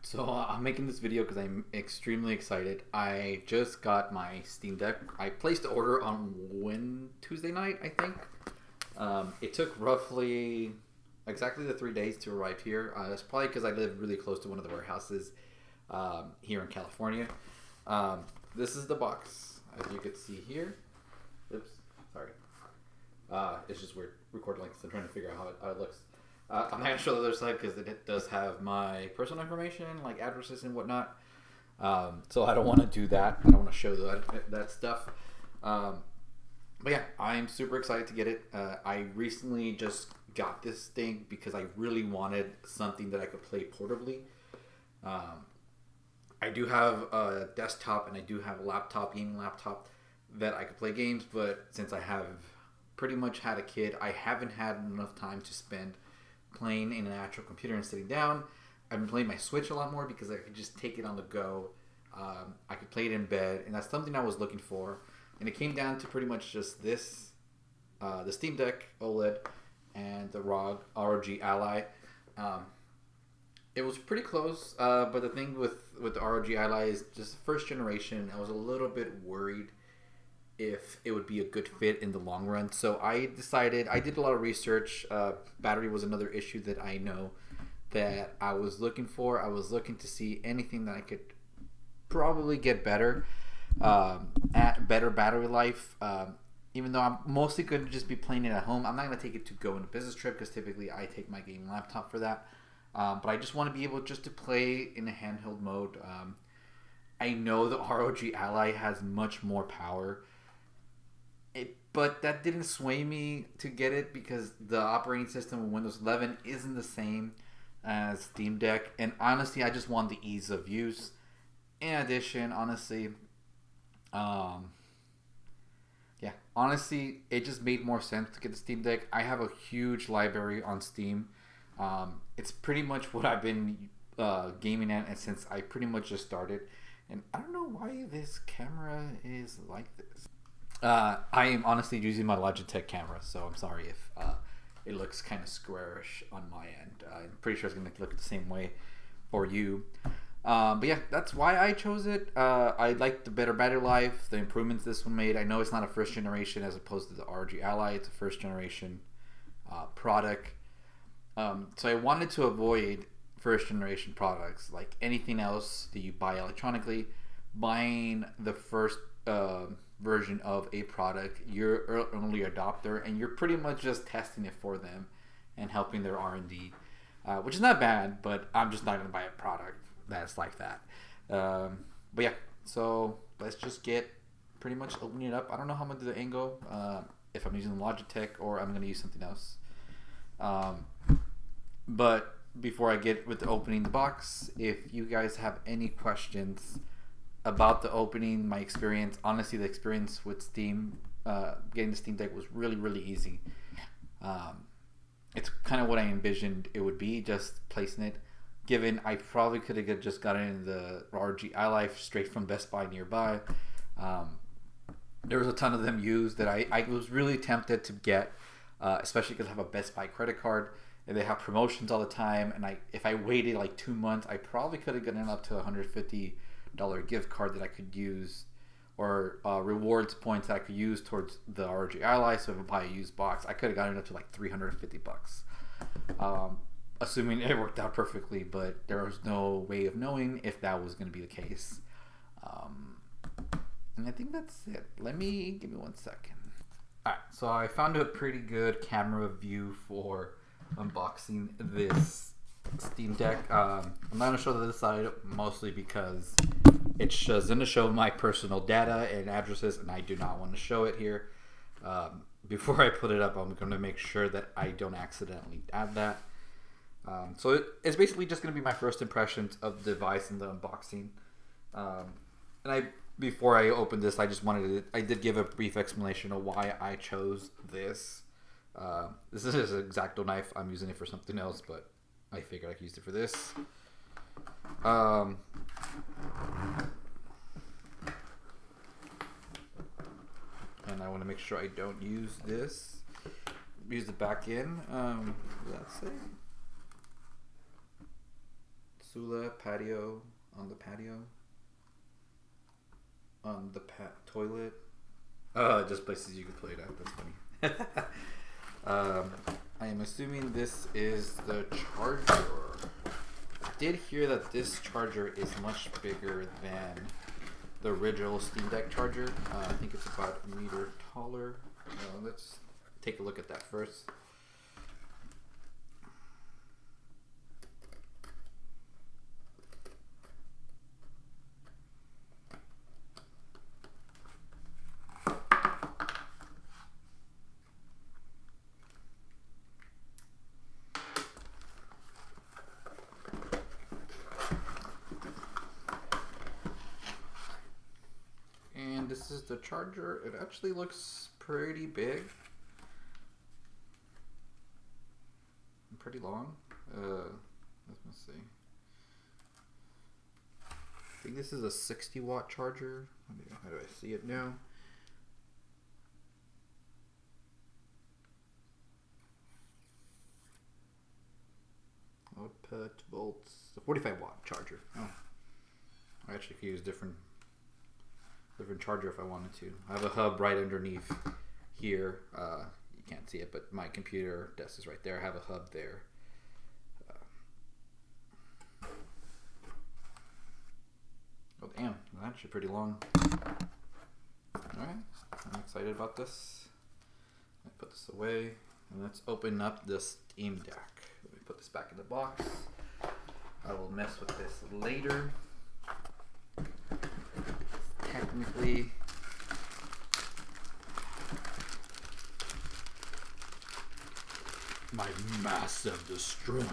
So I'm making this video because I'm extremely excited. I just got my Steam Deck. I placed the order on Tuesday night, I think. It took roughly exactly the 3 days to arrive here. That's probably because I live really close to one of the warehouses here in California. This is the box, as you can see here. Oops, sorry. It's just weird recording like this. I'm trying to figure out how it looks. I'm not going to show the other side because it does have my personal information, like addresses and whatnot. So I don't want to do that. I don't want to show that stuff. But yeah, I'm super excited to get it. I recently just got this thing because I really wanted something that I could play portably. I do have a desktop and I do have a gaming laptop that I could play games, but since I have pretty much had a kid, I haven't had enough time to spend playing in an actual computer and sitting down. I've been playing my Switch a lot more because I could just take it on the go. I could play it in bed, and that's something I was looking for. And it came down to pretty much just this, the Steam Deck OLED and the ROG Ally. It was pretty close, but the thing with the ROG Ally is just first generation. I was a little bit worried if it would be a good fit in the long run. So I did a lot of research. Battery was another issue that I know that I was looking for. I was looking to see anything that I could probably get better, at better battery life. Even though I'm mostly going to just be playing it at home, I'm not going to take it to go on a business trip because typically I take my gaming laptop for that. But I just want to be able just to play in a handheld mode. I know the ROG Ally has much more power. But that didn't sway me to get it because the operating system of Windows 11 isn't the same as Steam Deck. And honestly, I just want the ease of use. In addition, honestly, it just made more sense to get the Steam Deck. I have a huge library on Steam. It's pretty much what I've been gaming at and since I pretty much just started. And I don't know why this camera is like this. I am honestly using my Logitech camera, so I'm sorry if it looks kind of squarish on my end. I'm pretty sure it's going to look the same way for you. But yeah, that's why I chose it. I like the better battery life, the improvements this one made. I know it's not a first generation as opposed to the ROG Ally. It's a first generation product. So I wanted to avoid first generation products like anything else that you buy electronically. Buying the first version of a product, you're an early adopter and you're pretty much just testing it for them and helping their R&D, which is not bad, but I'm just not going to buy a product that's like that. But yeah, so let's just get pretty much opening it up. I don't know how I'm going to do the angle, if I'm using Logitech or I'm going to use something else. But before I get with the opening the box, if you guys have any questions about the opening, my experience, honestly, the experience with Steam, getting the Steam Deck was really, really easy. It's kind of what I envisioned it would be, just placing it. Given I probably could have just gotten in the ROG Ally straight from Best Buy nearby. There was a ton of them used that I was really tempted to get, especially because I have a Best Buy credit card and they have promotions all the time. And if I waited like 2 months, I probably could have gotten up to $150 gift card that I could use, or rewards points that I could use towards the ROG Ally. So if I buy a used box, I could have gotten it up to like $350. Assuming it worked out perfectly, but there was no way of knowing if that was going to be the case. And I think that's it. Give me 1 second. Alright, so I found a pretty good camera view for unboxing this Steam Deck. I'm not going to show the other side mostly because it's just going to show my personal data and addresses, and I do not want to show it here. Before I put it up, I'm going to make sure that I don't accidentally add that. So it's basically just going to be my first impressions of the device and the unboxing. Before I opened this, I did give a brief explanation of why I chose this. This is an X-Acto knife. I'm using it for something else, but I figured I could use it for this. And I want to make sure I don't use this. Use the back end. Let's see. Sula patio on the patio on the toilet. Just places you can play it at. That's funny. I am assuming this is the charger. I did hear that this charger is much bigger than the original Steam Deck charger. I think it's about a meter taller. Let's take a look at that first. This is the charger. It actually looks pretty big and pretty long. Let's see. I think this is a 60-watt charger. How do I see it now? Output volts. A 45-watt charger. Oh, I actually could use different charger if I wanted to. I have a hub right underneath here. You can't see it, but my computer desk is right there. I have a hub there. Oh damn, that's actually pretty long. Alright, I'm excited about this. Let me put this away and let's open up the Steam Deck. Let me put this back in the box. I will mess with this later. Technically, my massive destroying.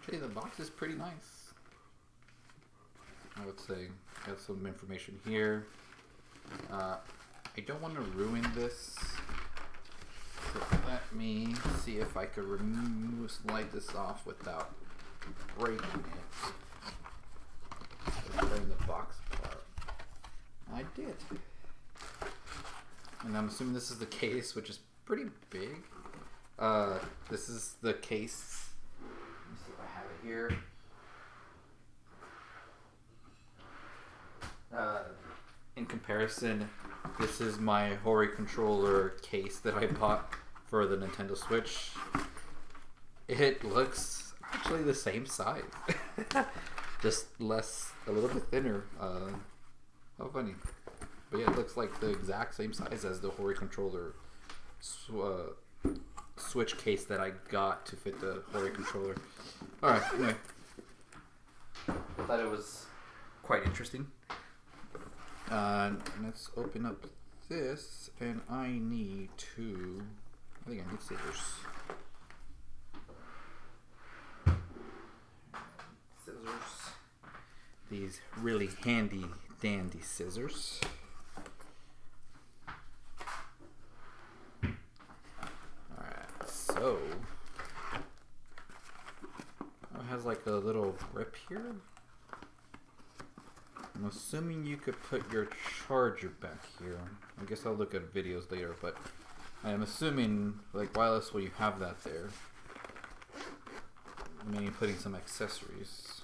Okay, the box is pretty nice. I would say got some information here. I don't want to ruin this, so let me see if I could slide this off without breaking it. Tearing the box apart. I did. And I'm assuming this is the case, which is pretty big. This is the case. Let me see if I have it here. In comparison, this is my Hori controller case that I bought for the Nintendo Switch. It looks actually the same size, just a little bit thinner. How funny. But yeah, it looks like the exact same size as the Hori controller Switch case that I got to fit the Hori controller. Alright, anyway. I thought it was quite interesting. Let's open up this, and I need scissors. These really handy dandy scissors. Alright, so it has like a little grip here. I'm assuming you could put your charger back here. I guess I'll look at videos later, but I am assuming, like, wireless, will you have that there? Maybe putting some accessories.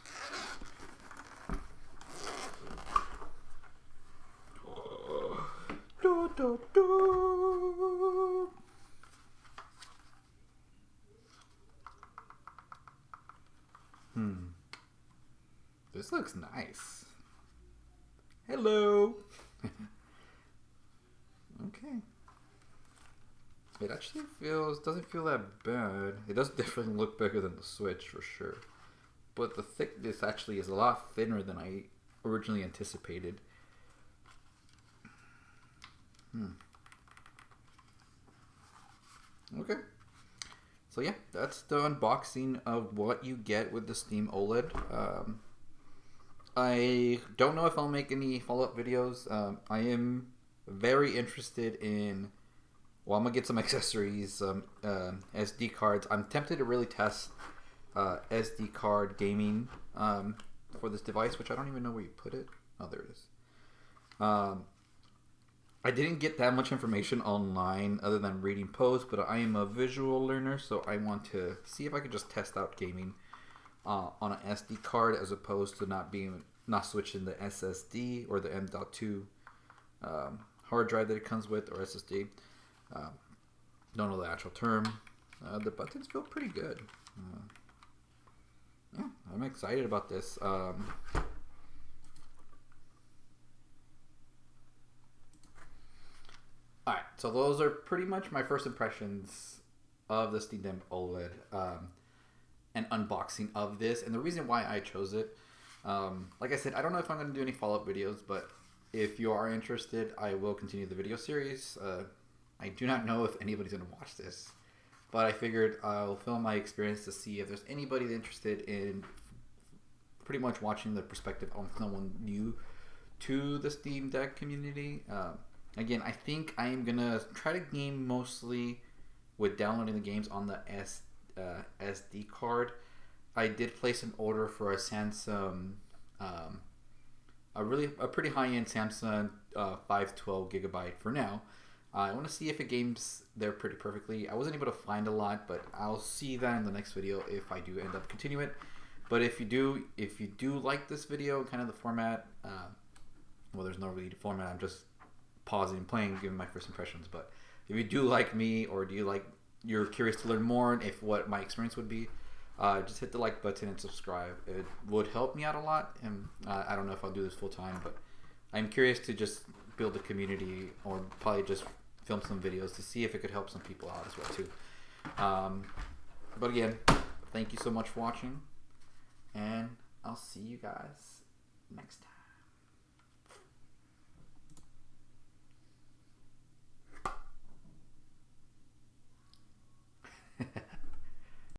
This looks nice. Hello. Okay. It actually doesn't feel that bad. It does definitely look bigger than the Switch for sure. But the thickness actually is a lot thinner than I originally anticipated. Okay. So yeah, that's the unboxing of what you get with the Steam OLED. I don't know if I'll make any follow-up videos. I am very interested in... Well, I'm going to get some accessories, SD cards. I'm tempted to really test SD card gaming for this device, which I don't even know where you put it. Oh, there it is. Um, I didn't get that much information online other than reading posts, but I am a visual learner, so I want to see if I could just test out gaming on an SD card as opposed to not switching the SSD or the M.2 hard drive that it comes with, or SSD. Don't know the actual term. The buttons feel pretty good. Yeah, I'm excited about this. Alright, so those are pretty much my first impressions of the Steam Deck OLED and unboxing of this. And the reason why I chose it, like I said, I don't know if I'm going to do any follow-up videos, but if you are interested, I will continue the video series. I do not know if anybody's going to watch this, but I figured I'll film my experience to see if there's anybody interested in pretty much watching the perspective on someone new to the Steam Deck community. Again, I think I am gonna try to game mostly with downloading the games on the SD card. I did place an order for a Samsung, a pretty high-end Samsung 512 gigabyte for now. I want to see if it games there pretty perfectly. I wasn't able to find a lot, but I'll see that in the next video if I do end up continuing it. But if you do like this video, kind of the format, well, there's no really format. I'm just pausing and playing, giving my first impressions. But if you do like me, or you're curious to learn more and if what my experience would be, just hit the like button and subscribe. It would help me out a lot. And I don't know if I'll do this full time, but I'm curious to just build a community, or probably just film some videos to see if it could help some people out as well too. But again, thank you so much for watching, and I'll see you guys next time.